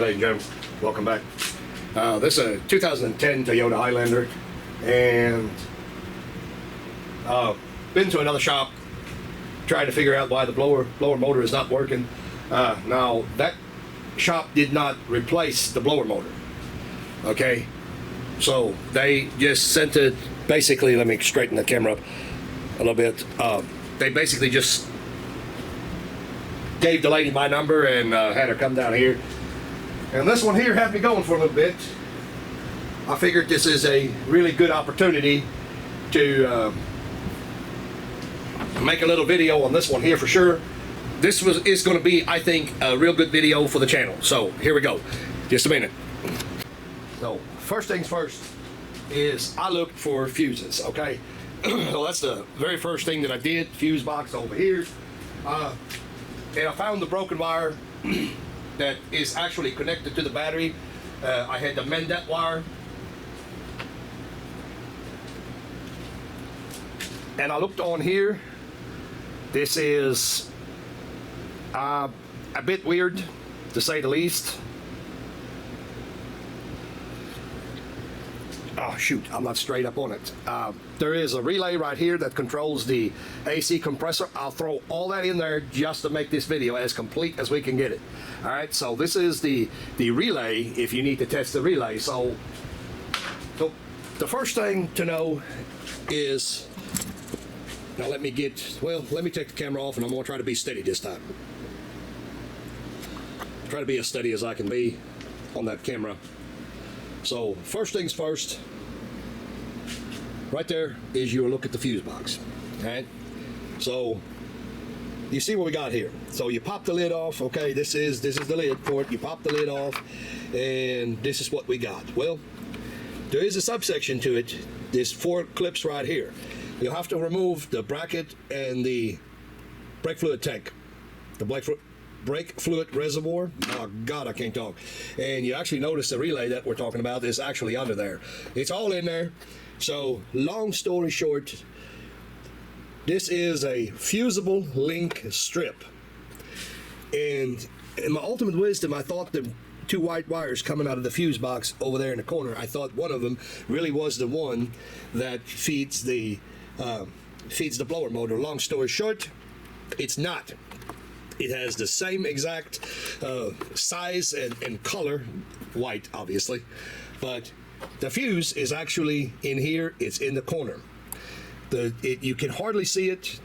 ladies and gentlemen, welcome back. This is a 2010 Toyota Highlander, and been to another shop trying to figure out why the blower motor is not working. Now that shop did not replace the blower motor, okay, so they just sent it, basically, let me straighten the camera up a little bit. They basically just gave the lady my number and had her come down here, and this one here had me going for a little bit. I figured this is a really good opportunity to make a little video on this one here for sure. This is going to be, I think, a real good video for the channel. So here we go. Just a minute. So first things first is I looked for fuses. Okay, so that's the very first thing that I did. Fuse box over here, and I found the broken wire that is actually connected to the battery. I had to mend that wire. And I looked on here. This is a bit weird, to say the least. Oh shoot, I'm not straight up on it. There is a relay right here that controls the AC compressor. I'll throw all that in there just to make this video as complete as we can get it. All right, so this is the relay if you need to test the relay. So the first thing to know is, now let me take the camera off, and I'm gonna try to be steady this time. Try to be as steady as I can be on that camera. So first things first, right there is your look at the fuse box. All right, so you see what we got here. So you pop the lid off. Okay, this is the lid for it. You pop the lid off, and this is what we got. Well, there is a subsection to it. There's 4 clips right here. You'll have to remove the bracket and the brake fluid tank, the brake fluid reservoir. Oh God, I can't talk. And you actually notice the relay that we're talking about is actually under there. It's all in there. So long story short, this is a fusible link strip. And in my ultimate wisdom, I thought the 2 white wires coming out of the fuse box over there in the corner, I thought one of them really was the one that feeds the blower motor. Long story short, it's not. It has the same exact size and color, white obviously, but the fuse is actually in here. It's in the corner. You can hardly see it.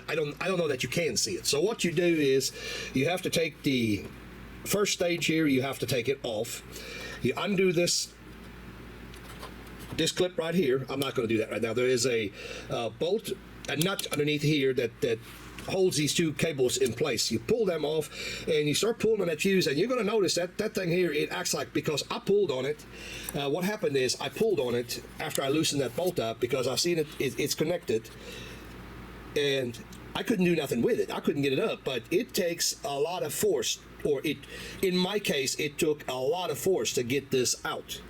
I don't know that you can see it. So what you do is you have to take the first stage here. You have to take it off. You undo this clip right here. I'm not going to do that right now. There is a bolt, a nut underneath here that holds these 2 cables in place. You pull them off and you start pulling on that fuse, and you're going to notice that thing here, it acts like, because I pulled on it, what happened is I pulled on it after I loosened that bolt up, because I seen it's connected, and I couldn't do nothing with it. I couldn't get it up, but it takes a lot of force, or in my case, it took a lot of force to get this out.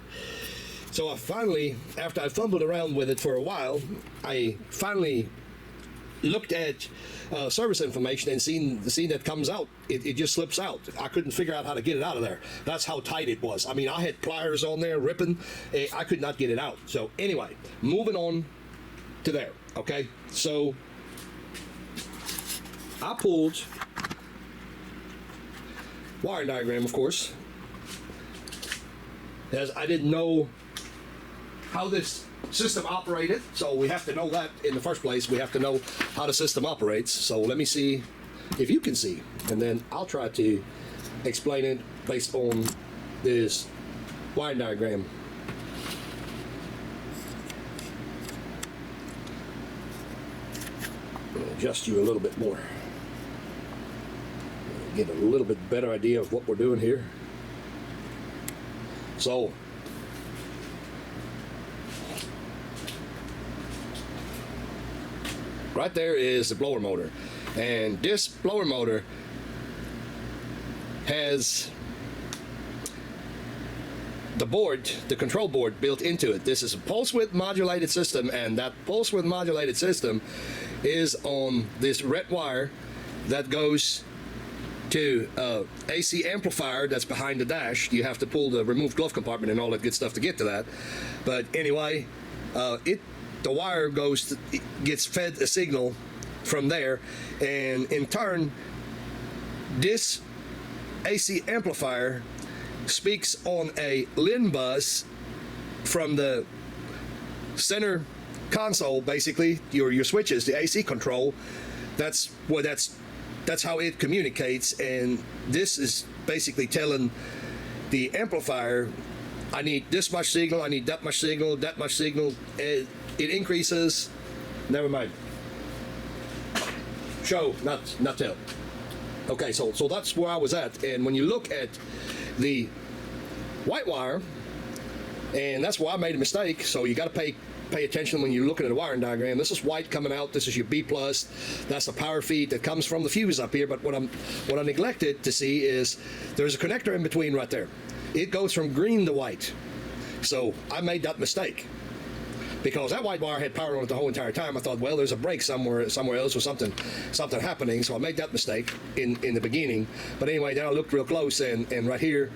So I finally, after I fumbled around with it for a while, I finally looked at service information and seen that comes out. It just slips out. I couldn't figure out how to get it out of there. That's how tight it was. I mean, I had pliers on there ripping. I could not get it out. So anyway, moving on to there. Okay, so I pulled wire diagram, of course, as I didn't know how this system operated, so we have to know that in the first place. We have to know how the system operates. So let me see if you can see, and then I'll try to explain it based on this wire diagram. Adjust you a little bit more, get a little bit better idea of what we're doing here. So right there is the blower motor, and this blower motor has the control board built into it. This is a pulse width modulated system, and that pulse width modulated system is on this red wire that goes to AC amplifier that's behind the dash. You have to pull the removed glove compartment and all that good stuff to get to that. But anyway, the wire gets fed a signal from there, and in turn, this AC amplifier speaks on a LIN bus from the center console, basically your switches, the AC control. That's how it communicates, and this is basically telling the amplifier, I need this much signal, I need that much signal, that much signal. It increases. Never mind. Show, not tell. Okay, so that's where I was at. And when you look at the white wire, and that's why I made a mistake. So you got to pay attention when you're looking at a wiring diagram. This is white coming out. This is your B plus. That's the power feed that comes from the fuse up here. But what I neglected to see is there's a connector in between right there. It goes from green to white. So I made that mistake because that white wire had power on it the whole entire time. I thought, well, there's a break somewhere else or something happening. So I made that mistake in the beginning. But anyway, then I looked real close, and right here,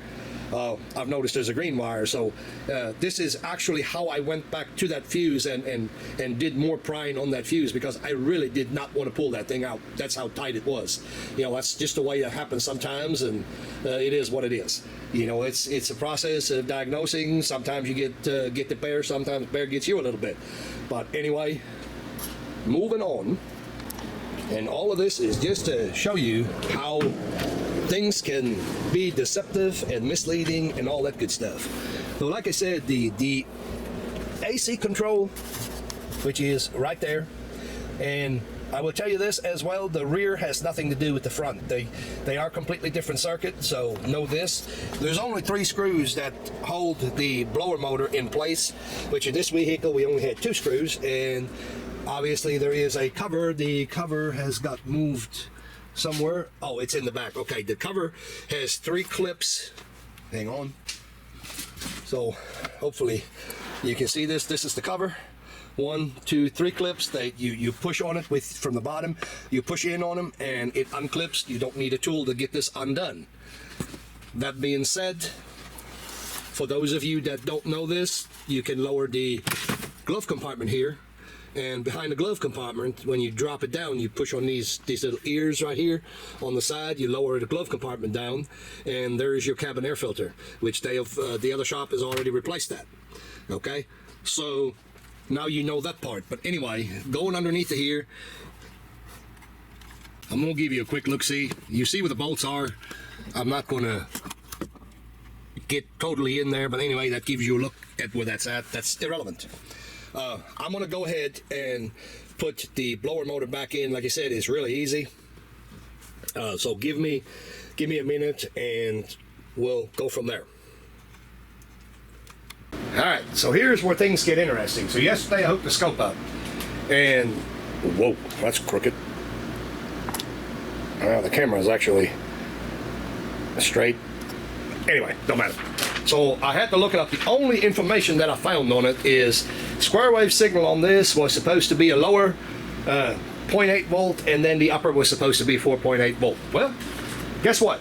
I've noticed there's a green wire. So this is actually how I went back to that fuse and did more prying on that fuse, because I really did not want to pull that thing out. That's how tight it was. You know, that's just the way it happens sometimes, and it is what it is. You know, it's a process of diagnosing. Sometimes you get the bear, sometimes the bear gets you a little bit. But anyway, moving on. And all of this is just to show you how things can be deceptive and misleading and all that good stuff. So like I said, the AC control, which is right there, and I will tell you this as well, the rear has nothing to do with the front. They are completely different circuit, so know this. There's only 3 screws that hold the blower motor in place, which in this vehicle we only had 2 screws, and obviously there is a cover. The cover has got moved somewhere. Oh, it's in the back. Okay, the cover has 3 clips. Hang on. So hopefully you can see this. This is the cover. 1, 2, 3 clips. You push on it from the bottom. You push in on them and it unclips. You don't need a tool to get this undone. That being said, for those of you that don't know this, you can lower the glove compartment here. And behind the glove compartment, when you drop it down, you push on these little ears right here on the side. You lower the glove compartment down, and there is your cabin air filter, which the other shop has already replaced that. Okay, so now you know that part. But anyway, going underneath of here, I'm gonna give you a quick look. See, you see where the bolts are. I'm not gonna get totally in there, but anyway, that gives you a look at where that's at. That's irrelevant. I'm going to go ahead and put the blower motor back in. Like I said, it's really easy. So give me a minute and we'll go from there. Alright, so here's where things get interesting. So yesterday I hooked the scope up and whoa, that's crooked. The camera is actually straight. Anyway, don't matter. So I had to look it up. The only information that I found on it is square wave signal on this was supposed to be a lower 0.8 volt, and then the upper was supposed to be 4.8 volt. Well, guess what?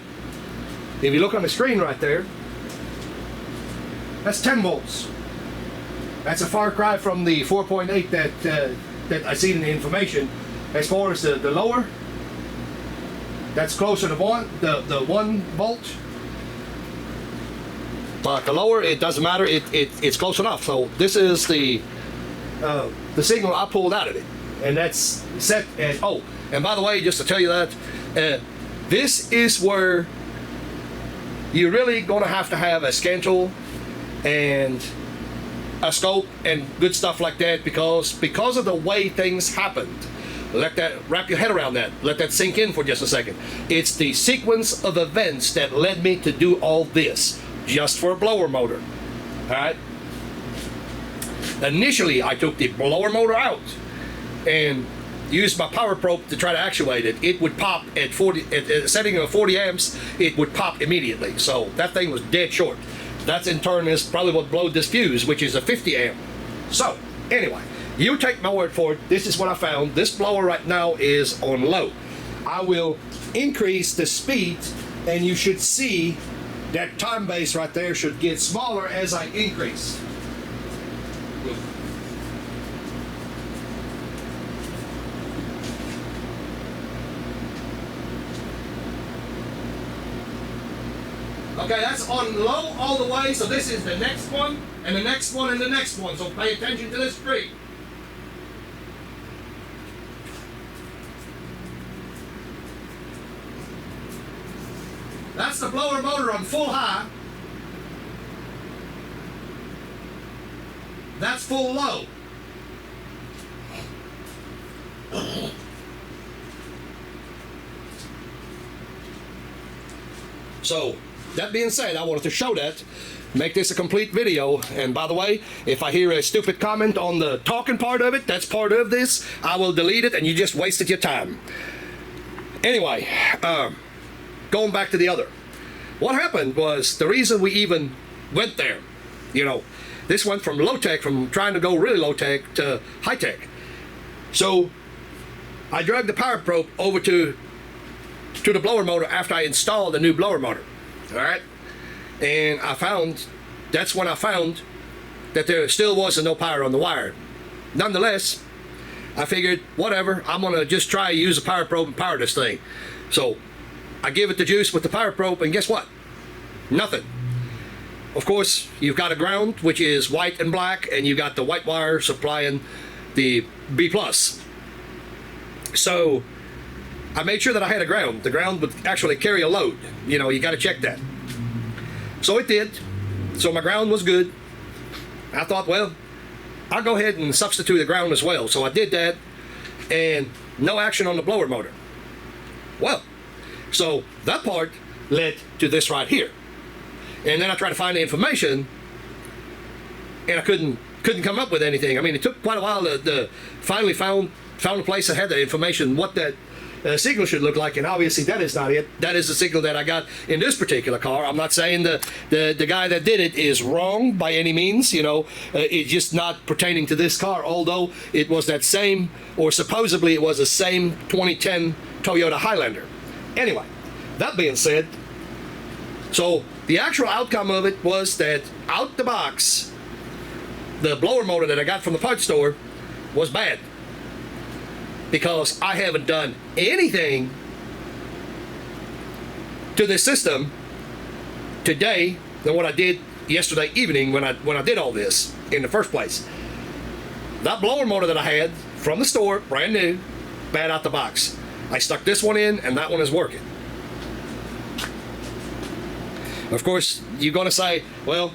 If you look on the screen right there, that's 10 volts. That's a far cry from the 4.8 that I see in the information. As far as the lower, that's closer to the 1 volt. But the lower, it doesn't matter. It's close enough. So this is the signal I pulled out of it, and that's set at. Oh, and by the way, just to tell you that this is where you're really going to have a schedule and a scope and good stuff like that, because of the way things happened. Wrap your head around that. Let that sink in for just a second. It's the sequence of events that led me to do all this. Just for a blower motor. Alright? Initially, I took the blower motor out and used my power probe to try to actuate it. It would pop at 40, at a setting of 40 amps, it would pop immediately. So that thing was dead short. That's in turn is probably what blowed this fuse, which is a 50 amp. So, anyway, you take my word for it. This is what I found. This blower right now is on low. I will increase the speed, and you should see that time base right there should get smaller as I increase. Okay, that's on low all the way, so this is the next one, and the next one, and the next one, so pay attention to this street. That's the blower motor on full high. That's full low. So, that being said, I wanted to show that, make this a complete video. And by the way, if I hear a stupid comment on the talking part of it, that's part of this, I will delete it and you just wasted your time. Anyway, going back to the other. What happened was, the reason we even went there, you know, this went from low-tech, from trying to go really low-tech to high-tech. So, I dragged the power probe over to the blower motor after I installed the new blower motor. Alright? And that's when I found that there still wasn't no power on the wire. Nonetheless, I figured, whatever, I'm going to just try to use a power probe and power this thing. So, I give it the juice with the power probe, and guess what? Nothing. Of course, you've got a ground, which is white and black, and you've got the white wire supplying the B+. So, I made sure that I had a ground. The ground would actually carry a load. You know, you got to check that. So it did. So my ground was good. I thought, well, I'll go ahead and substitute the ground as well. So I did that, and no action on the blower motor. Well, so that part led to this right here. And then I tried to find the information, and I couldn't come up with anything. I mean, it took quite a while to finally found a place that had the information, what that signal should look like, and obviously that is not it. That is the signal that I got in this particular car. I'm not saying the guy that did it is wrong by any means, you know. It's just not pertaining to this car, although it was that same, or supposedly it was the same 2010 Toyota Highlander. Anyway, that being said, so the actual outcome of it was that out the box, the blower motor that I got from the parts store was bad, because I haven't done anything to this system today than what I did yesterday evening when I did all this in the first place. That blower motor that I had from the store, brand new, bad out the box. I stuck this one in, and that one is working. Of course, you're going to say, well,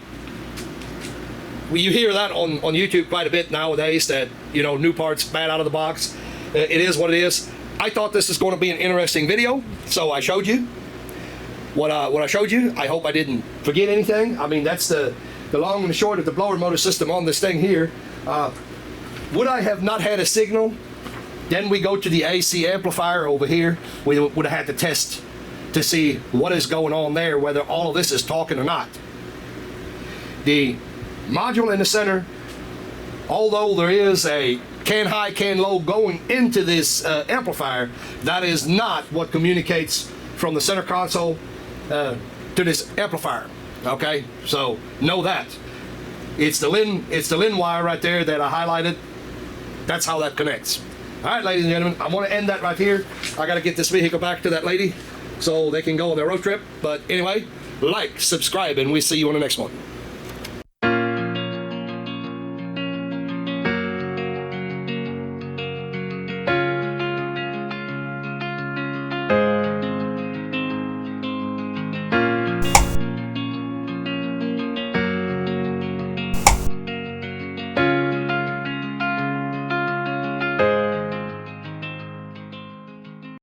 you hear that on YouTube quite a bit nowadays, that, you know, new parts bad out of the box. It is what it is. I thought this was going to be an interesting video, so I showed you what I showed you. I hope I didn't forget anything. I mean, that's the long and the short of the blower motor system on this thing here. Would I have not had a signal? Then we go to the AC amplifier over here. We would have had to test to see what is going on there, whether all of this is talking or not. The module in the center, although there is a can high, can low going into this amplifier, that is not what communicates from the center console to this amplifier. Okay, so know that. It's the LIN wire right there that I highlighted. That's how that connects. All right, ladies and gentlemen, I want to end that right here. I got to get this vehicle back to that lady so they can go on their road trip. But anyway, like, subscribe, and we'll see you on the next one.